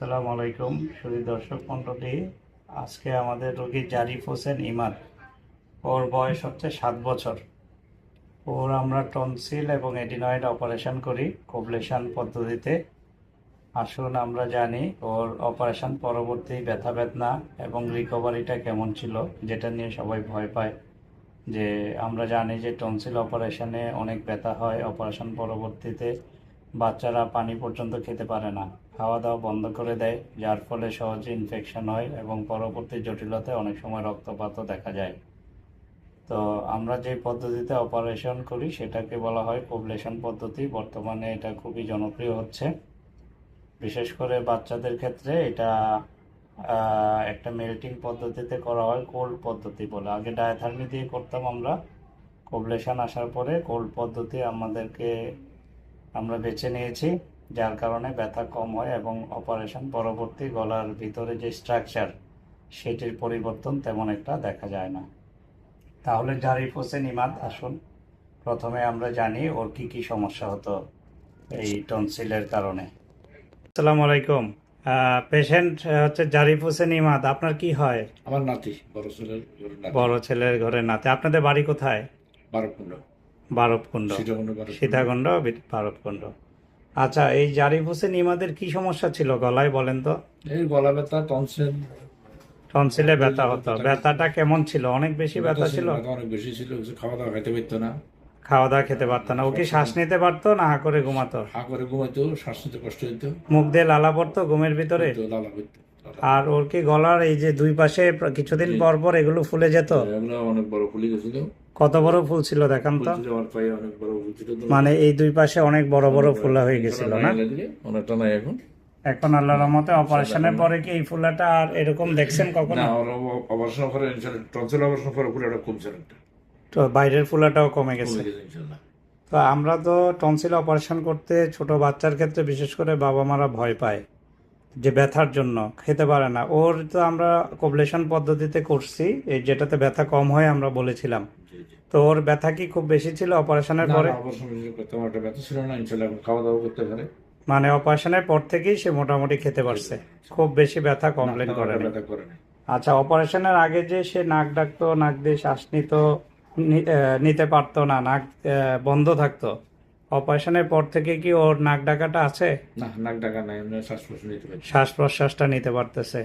আসসালামু আলাইকুম সুধী দর্শক মণ্ডলী। আজকে আমাদের রোগী জারিফ হোসেন ইমাদ। ওর বয়স হচ্ছে 7 বছর। ওর আমরা টনসিল এবং এডিনয়েড অপারেশন করি কোবলেশন পদ্ধতিতে। আসুন আমরা জানি ওর অপারেশন পরবর্তী ব্যথা বেদনা এবং রিকভারিটা কেমন ছিল, যেটা নিয়ে সবাই ভয় পায়। যে আমরা জানি যে টনসিল অপারেশনে অনেক ব্যথা হয়। অপারেশন পরবর্তীতে বাচ্চারা পানি পর্যন্ত খেতে পারে না, খাওয়া দাওয়া বন্ধ করে দেয়, যার ফলে সহজে ইনফেকশন হয় এবং পরবর্তী জটিলতায় অনেক সময় রক্তপাতও দেখা যায়। তো আমরা যে পদ্ধতিতে অপারেশন করি সেটাকে বলা হয় কোবলেশন পদ্ধতি। বর্তমানে এটা খুবই জনপ্রিয় হচ্ছে, বিশেষ করে বাচ্চাদের ক্ষেত্রে। এটা একটা মেল্টিং পদ্ধতিতে করা হয়, কোল্ড পদ্ধতি বলে। আগে ডায়াথার্মি দিয়ে করতাম আমরা। কোবলেশন আসার পরে কোল্ড পদ্ধতি আমরা বেছে নিয়েছি, যার কারণে ব্যথা কম হয় এবং অপারেশন পরবর্তী গলার ভিতরে যে স্ট্রাকচার সেটির পরিবর্তন তেমন একটা দেখা যায় না। তাহলে জারিফ হোসেন ইমাদ, আসুন প্রথমে আমরা জানি ওর কি কি সমস্যা হতো এই টনসিলের কারণে। আসসালামু আলাইকুম। পেশেন্ট হচ্ছে জারিফ হোসেন ইমাদ। আপনার কি হয়? আমার নাতি, বড় ছেলের নাতি। বড় ছেলের ঘরের নাতি। আপনাদের বাড়ি কোথায়? বারবকুণ্ড। বারবকুণ্ড। সীতাকুণ্ড, বারবকুণ্ড। আচ্ছা, এই জারিফ হোসেন ইমাদের কি সমস্যা ছিল গলায়, বলেন তো? এই গলা ব্যথা, টনসিল। টনসিলে ব্যথা হতো। ব্যথাটা কেমন ছিল? অনেক বেশি ব্যথা ছিল? ব্যথা অনেক বেশি ছিল, কিছু খাওয়া দাওয়া খেতে পারতো না। খাওয়া দাওয়া খেতে পারতো না। ও কি শ্বাস নিতে পারতো না হা করে ঘুমাতো? হা করে ঘুমাইতো, শ্বাস নিতে কষ্ট হইতো। মুখ দিয়ে লালা পড়তো ঘুমের ভিতরে? লালা হইতো। আর ওর কি গলার এই যে দুই পাশে কিছুদিন পর পর এগুলো ফুলে যেত? এগুলো অনেক বড় ফুলে গেছিল। কত বড় ফুল ছিল দেখান তো? আমার পায়ে অনেক বড় ফুল ছিল। মানে এই দুই পাশে অনেক বড় বড় ফুলা হয়ে গেছিল না? অনেকটা নাই এখন। এখন আল্লাহর রহমতে অপারেশনের পরে কি এই ফুলাটা আর এরকম দেখছেন কখনো? না, অপারেশন করে টনসিল অপারেশন করে ফুলাটা কমছে একটা। তো বাইরের ফুলাটাও কমে গেছে। ইনশাল্লাহ। তো আমরা তো টনসিল অপারেশন করতে ছোট বাচ্চার ক্ষেত্রে বিশেষ করে বাবা মারা ভয় পায়, যে ব্যথার জন্য খেতে পারে না। ওর তো আমরা কোবলেশন পদ্ধতিতে করছি, এই যেটাতে ব্যথা কম হয় আমরা বলেছিলাম। তো ওর ব্যথা কি খুব বেশি ছিল অপারেশনের পরে? অপারেশন করতে আমার একটা ব্যথা ছিল না, ইনশাল্লাহ এখন খাওয়া দাওয়া করতে পারে। মানে অপারেশনের পর থেকেই সে মোটামুটি খেতে পারছে, খুব বেশি ব্যথা কমপ্লেন করে না। আচ্ছা, অপারেশনের আগে যে সে নাক ডাকতো, নাক দিয়ে শ্বাস নিতে পারতো না, নাক বন্ধ থাকতো, অপারেশনের পর থেকে কি ওর নাক ডাকাটা আছে? না, নাক ডাকা নাই, এমনি শ্বাস প্রশ্বাস নিতে পারছি। শ্বাস প্রশ্বাসটা নিতে পারতেছে।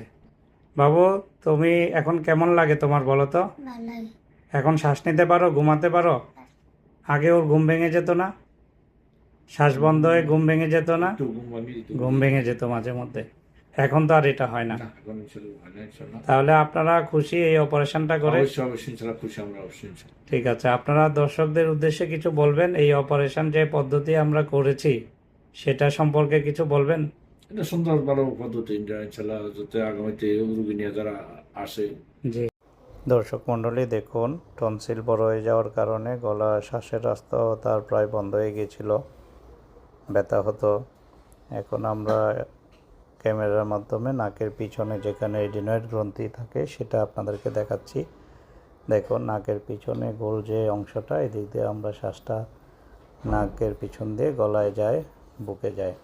বাবু, তুমি এখন কেমন লাগে তোমার, বলো তো? এখন শ্বাস নিতে পারো, ঘুমাতে পারো? আগে ওর ঘুম ভেঙে যেত না? শ্বাস বন্ধ হয়ে ঘুম ভেঙে যেত না? ঘুম ভেঙে যেত মাঝে মধ্যে। এখন তো আর এটা হয় না। তাহলে আপনারা খুশি এই অপারেশনটা করে? খুশি আমরা, অবশ্যই। ঠিক আছে, আপনারা দর্শকদের উদ্দেশ্যে কিছু বলবেন? এই অপারেশন যে পদ্ধতি আমরা করেছি সেটা সম্পর্কে কিছু বলবেন? এটা সুন্দর ভালো পদ্ধতি, ইনশাল্লাহ যাতে আগামীতে রোগী নিয়ে যারা আসে। জি। দর্শক মণ্ডলী, দেখুন টনসিল বড় হয়ে যাওয়ার কারণে গলা, শ্বাসের রাস্তাও তার প্রায় বন্ধ হয়ে গিয়েছিল, ব্যথা হতো। এখন আমরা ক্যামেরার মাধ্যমে নাকের পিছনে যেখানে এডিনয়েড গ্রন্থি থাকে সেটা আপনাদেরকে দেখাচ্ছি। দেখুন, নাকের পিছনে গোল যে অংশটা, এদিক দিয়ে আমরা শ্বাসটা নাকের পিছন দিয়ে গলায় যায়, বুকে যায়।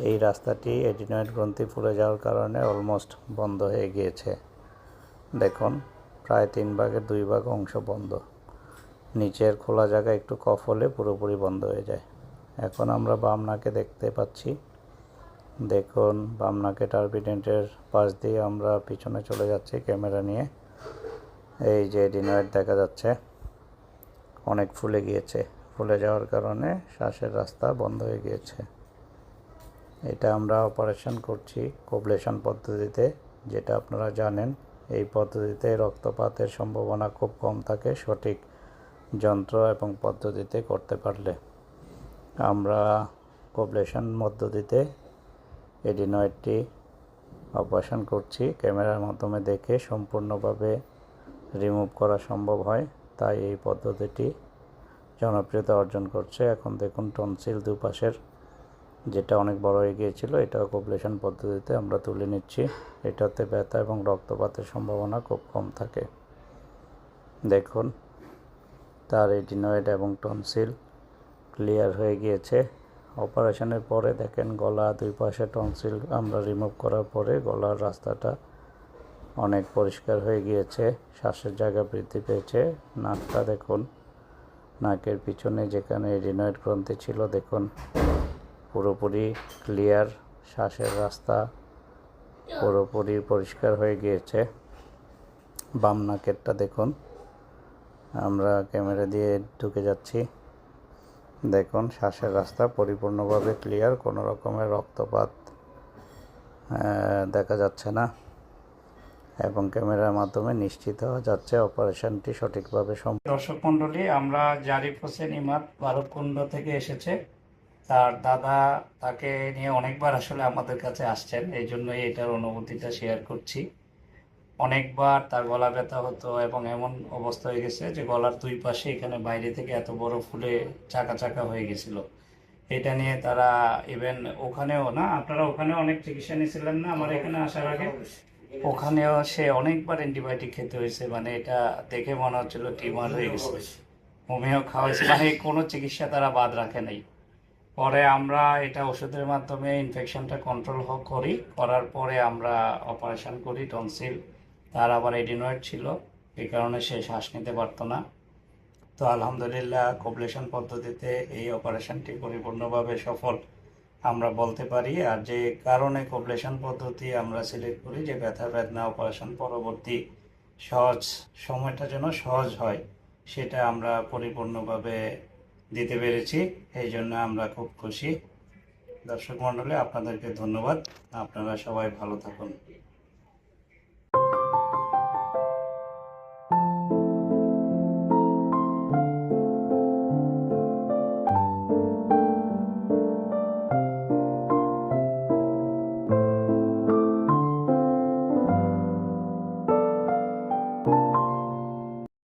এই রাস্তাটি এডিনয়েড গ্রন্থি ফুলে যাওয়ার কারণে অলমোস্ট বন্ধ হয়ে গিয়েছে। দেখুন, প্রায় 3/2 অংশ বন্ধ। নিচের খোলা জায়গা একটু কফ হলে পুরোপুরি বন্ধ হয়ে যায়। এখন আমরা বাম নাকে দেখতে পাচ্ছি। দেখুন, বাম নাকে টার্বিডেন্টের পাশ দিয়ে আমরা পিছনে চলে যাচ্ছি ক্যামেরা নিয়ে। এই যে এডিনয়েড দেখা যাচ্ছে, অনেক ফুলে গিয়েছে। ফুলে যাওয়ার কারণে শ্বাসের রাস্তা বন্ধ হয়ে গিয়েছে। এটা আমরা অপারেশন করছি কোবলেশন পদ্ধতিতে, যেটা আপনারা জানেন। এই পদ্ধতিতে রক্তপাতের সম্ভাবনা খুব কম থাকে সঠিক যন্ত্র এবং পদ্ধতিতে করতে পারলে। আমরা কোবলেশন পদ্ধতিতে এডিনয়েডটি অপারেশন করছি, ক্যামেরার মাধ্যমে দেখে সম্পূর্ণভাবে রিমুভ করা সম্ভব হয়, তাই এই পদ্ধতিটি জনপ্রিয়তা অর্জন করছে। এখন দেখুন, টনসিল দুপাশের যেটা অনেক বড় হয়ে গিয়েছিল, এটাও কোবলেশন পদ্ধতিতে আমরা তুলে নিচ্ছি। এটাতে ব্যথা এবং রক্তপাতের সম্ভাবনা খুব কম থাকে। দেখুন, তার এডিনয়েড এবং টনসিল ক্লিয়ার হয়ে গিয়েছে। অপারেশনের পরে দেখেন গলা দুই পাশে টনসিল আমরা রিমুভ করার পরে গলার রাস্তাটা অনেক পরিষ্কার হয়ে গিয়েছে, শ্বাসের জায়গা বৃদ্ধি পেয়েছে। নাকটা দেখুন, নাকের পিছনে যেখানে এডিনয়েড গ্রন্থি ছিল দেখুন পুরোপুরি ক্লিয়ার, শ্বাসের রাস্তা পুরোপুরি পরিষ্কার হয়ে গিয়েছে। বাম নাকেরটা দেখুন, আমরা ক্যামেরা দিয়ে ঢুকে যাচ্ছি, দেখুন শ্বাসের রাস্তা পরিপূর্ণভাবে ক্লিয়ার, কোনো রকমের রক্তপাত দেখা যাচ্ছে না এবং ক্যামেরার মাধ্যমে নিশ্চিত হওয়া যাচ্ছে অপারেশনটি সঠিকভাবে সম্পন্ন। দর্শক মণ্ডলী, আমরা জারিফ হোসেন ইমাদ বারকুণ্ড থেকে এসেছে। তার দাদা তাকে নিয়ে অনেকবার আসলে আমাদের কাছে আসছেন, এই জন্যই এটার অনুভূতিটা শেয়ার করছি। অনেকবার তার গলা ব্যথা হতো এবং এমন অবস্থা হয়ে গেছে যে গলার দুই পাশে এখানে বাইরে থেকে এত বড় ফুলে চাকা চাকা হয়ে গেছিল। এটা নিয়ে তারা ইভেন ওখানেও না, আপনারা ওখানে অনেক চিকিৎসা নিয়েছিলেন না আমার এখানে আসার আগে? ওখানেও সে অনেকবার অ্যান্টিবায়োটিক খেতে হয়েছে, মানে এটা দেখে মনে হচ্ছিল টিউমার হয়ে গেছে। হোমিও খাওয়াইছে, মানে কোনো চিকিৎসা তারা বাদ রাখে নাই। পরে আমরা এটা ওষুধের মাধ্যমে ইনফেকশনটা কন্ট্রোল করি, করার পরে আমরা অপারেশন করি। টনসিল তার আবার এডিনয়েড ছিল, এই কারণে সে শ্বাস নিতে পারতো না। তো আলহামদুলিল্লাহ কোবলেশন পদ্ধতিতে এই অপারেশনটি পরিপূর্ণভাবে সফল আমরা বলতে পারি। আর যে কারণে কোবলেশন পদ্ধতি আমরা সিলেক্ট করি, যে ব্যথা বেদনা অপারেশন পরবর্তী সহজ সময়টা যেন সহজ হয়, সেটা আমরা পরিপূর্ণভাবে দিতে পেরেছি, এই জন্য আমরা খুব খুশি। দর্শক মণ্ডলী, আপনাদেরকে ধন্যবাদ, আপনারা সবাই ভালো থাকুন।